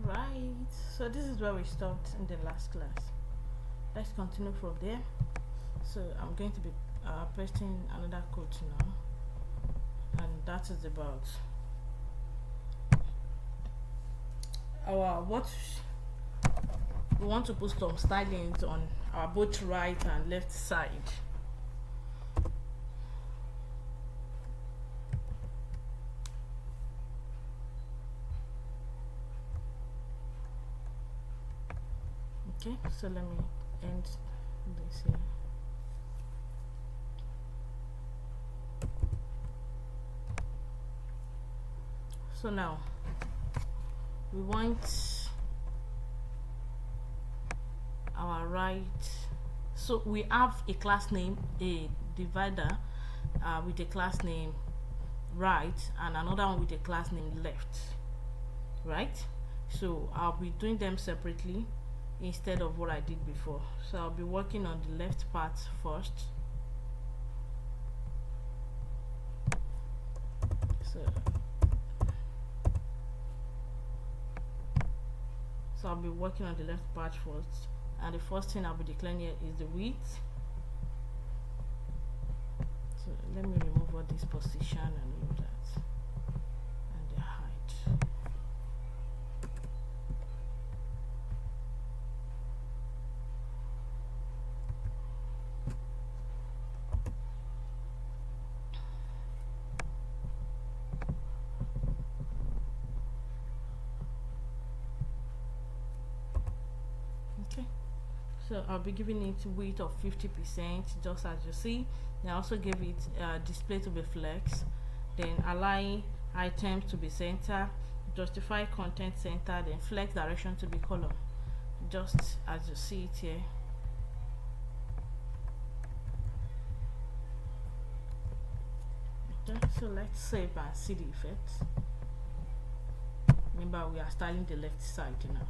Right, so this is where we stopped in the last class. Let's continue from there. So I'm going to be pasting another code now, and that is about our what we want to put some stylings on our both right and left side. Okay, so let me end this here. So now we want our right, so we have a class name, a divider with a class name right and another one with a class name left, right? So I'll be doing them separately instead of what I did before. So I'll be working on the left part first. So I'll be working on the left part first, and the first thing I'll be declaring here is the width. So let me remove all this position and all that, and the height. Okay, so I'll be giving it width of 50%, just as you see. Then I also give it display to be flex, then align items to be center, justify content center, then flex direction to be column, just as you see it here. Okay, so let's save and see the effects. Remember, we are styling the left side now,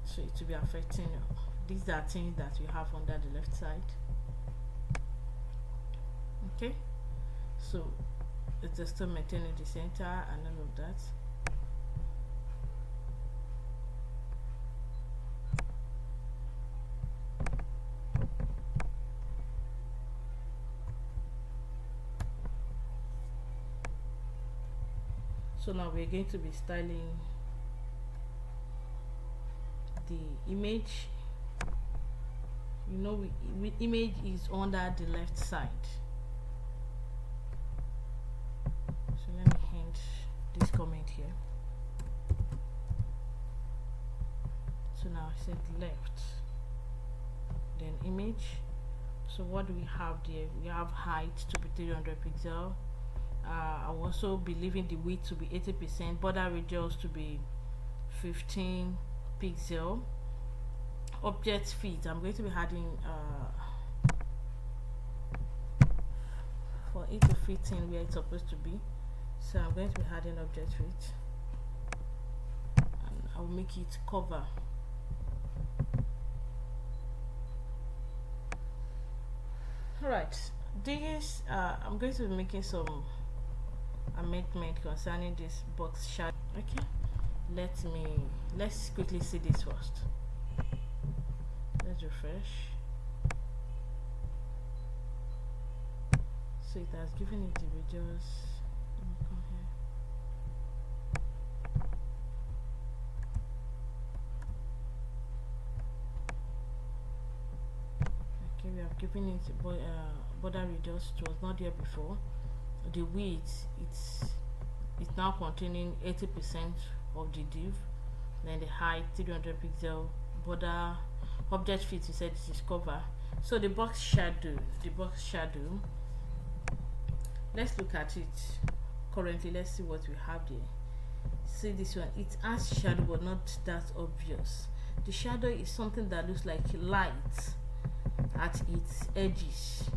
so it will be affecting these are things that we have under the left side. Okay, so it's still maintaining the center and all of that. So now we're going to be styling the image. You know, image is under the left side. So let me end this comment here. So now I said left, then image. So what do we have there? We have height to be 300 pixels. I'll also be leaving the width to be 80%, border radius to be 15 pixel. Object fit, I'm going to be adding for it to fit in where it's supposed to be. So I'm going to be adding object fit, and I'll make it cover. Alright, this I'm going to be making some amendment concerning this box shadow. Okay, let's quickly see this first. Let's refresh. So it has given it the radius. Let me come here. Okay, we have given it border radius. It was not there before. The width, it's now containing 80% of the div. Then the height 300 pixel, border, object fit, we said this is cover. So the box shadow, let's look at it currently. Let's see what we have there. See this one, it has shadow but not that obvious. The shadow is something that looks like light at its edges.